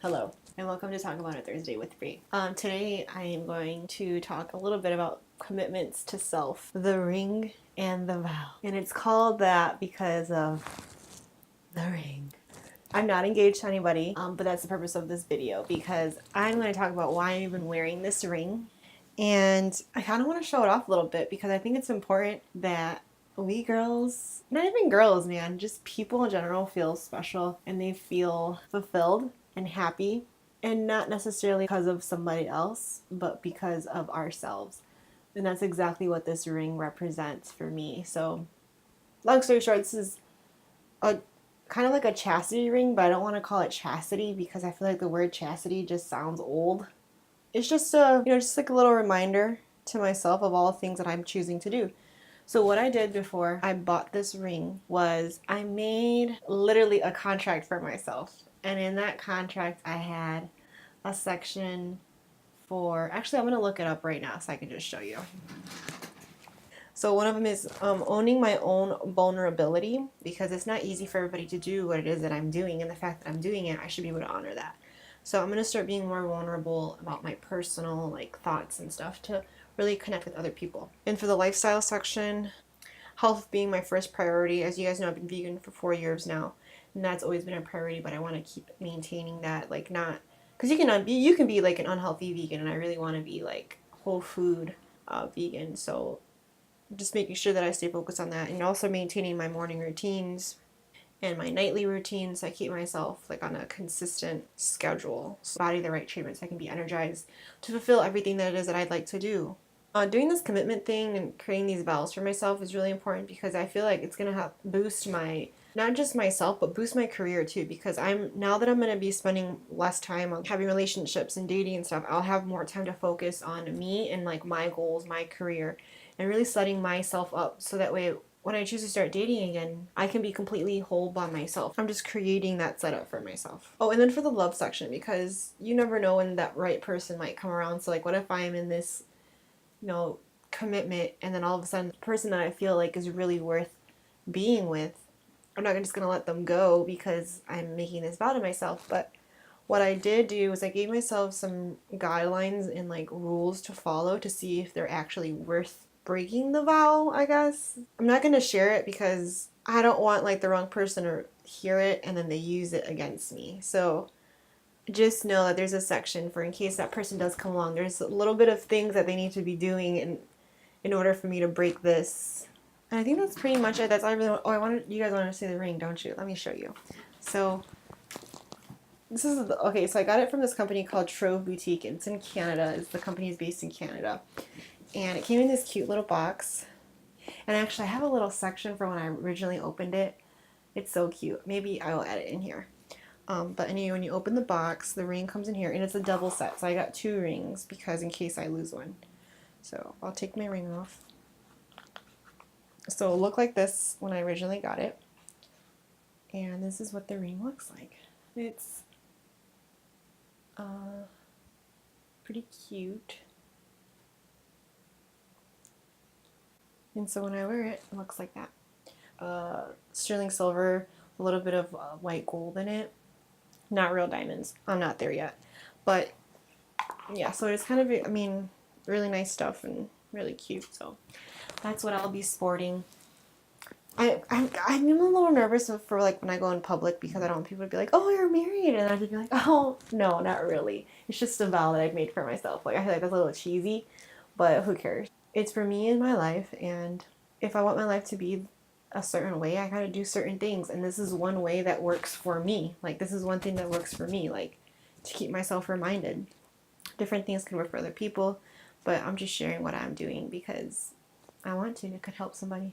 Hello, and welcome to Talk About It Thursday with Bree. Today I am going to talk a little bit about commitments to self, the ring and the vow. And it's called that because of the ring. I'm not engaged to anybody, but that's the purpose of this video because I'm going to talk about why I'm even wearing this ring. And I kind of want to show it off a little bit because I think it's important that we girls, not even girls, man, just people in general feel special and they feel fulfilled and happy, and not necessarily because of somebody else, but because of ourselves. And that's exactly what this ring represents for me. So, long story short, this is a kind of like a chastity ring, but I don't want to call it chastity because I feel like the word chastity just sounds old. It's just just like a little reminder to myself of all the things that I'm choosing to do. So what I did before I bought this ring was I made literally a contract for myself. And in that contract, I had a section for, actually, I'm going to look it up right now so I can just show you. So one of them is owning my own vulnerability, because it's not easy for everybody to do what it is that I'm doing. And the fact that I'm doing it, I should be able to honor that. So I'm going to start being more vulnerable about my personal thoughts and stuff to really connect with other people. And for the lifestyle section, health being my first priority. As you guys know, I've been vegan for 4 years now, and that's always been a priority, but I want to keep maintaining that, not because you can be like an unhealthy vegan, and I really want to be like whole food vegan. So just making sure that I stay focused on that, and also maintaining my morning routines and my nightly routines. So I keep myself on a consistent schedule, so body the right treatments, so I can be energized to fulfill everything that it is that I'd like to do. Doing this commitment thing and creating these vows for myself is really important because I feel like it's going to help boost not just myself, but boost my career too, because now that I'm going to be spending less time on having relationships and dating and stuff, I'll have more time to focus on me and my goals, my career, and really setting myself up so that way when I choose to start dating again, I can be completely whole by myself. I'm just creating that setup for myself. Oh, and then for the love section, because you never know when that right person might come around. So what if I'm in this commitment, and then all of a sudden the person that I feel like is really worth being with, I'm not just going to let them go because I'm making this vow to myself. But what I did do is I gave myself some guidelines and rules to follow to see if they're actually worth breaking the vow, I guess. I'm not going to share it because I don't want the wrong person to hear it and then they use it against me. So just know that there's a section for in case that person does come along. There's a little bit of things that they need to be doing in order for me to break this. And I think that's pretty much it. That's all I really want. Oh, you guys want to see the ring, don't you? Let me show you. So this is okay. So I got it from this company called Trove Boutique. It's in Canada. The company is based in Canada, and it came in this cute little box. And actually, I have a little section for when I originally opened it. It's so cute. Maybe I will add it in here. But anyway, when you open the box, the ring comes in here, and it's a double set. So I got 2 rings because in case I lose one. So I'll take my ring off. So it'll look like this when I originally got it. And this is what the ring looks like. It's pretty cute. And so when I wear it, it looks like that. Sterling silver, a little bit of white gold in it. Not real diamonds. I'm not there yet. But yeah, so it's kind of, really nice stuff and really cute. So that's what I'll be sporting. I'm a little nervous for when I go in public because I don't want people to be like, oh, you're married. And I'll just be like, oh, no, not really. It's just a vow that I've made for myself. I feel like that's a little cheesy, but who cares? It's for me and my life. And if I want my life to be a certain way, I gotta do certain things. And this is one way that works for me. This is one thing that works for me, to keep myself reminded. Different things can work for other people, but I'm just sharing what I'm doing because I want to, and it could help somebody.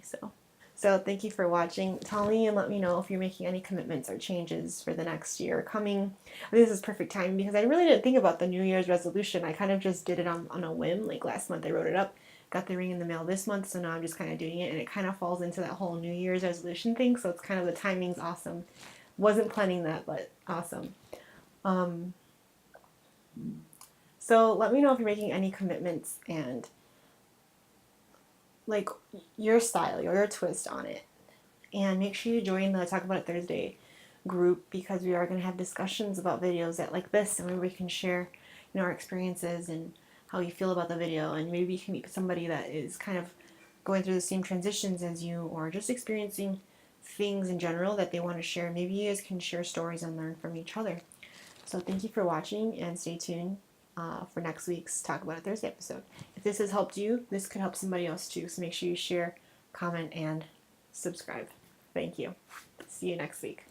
So thank you for watching. Tell me and let me know if you're making any commitments or changes for the next year coming. I think this is perfect time because I really didn't think about the New Year's resolution. I kind of just did it on a whim. Last month I wrote it up, got the ring in the mail this month, so now I'm just kind of doing it, and it kind of falls into that whole New Year's resolution thing, so it's kind of, the timing's awesome. Wasn't planning that, but awesome. So let me know if you're making any commitments and your style, your twist on it. And make sure you join the Talk About It Thursday group, because we are going to have discussions about videos that like this, and where we can share, our experiences and how you feel about the video, and maybe you can meet somebody that is kind of going through the same transitions as you, or just experiencing things in general that they want to share. Maybe you guys can share stories and learn from each other. So thank you for watching, and stay tuned for next week's Talk About It Thursday episode. If this has helped you, this could help somebody else too. So make sure you share, comment, and subscribe. Thank you. See you next week.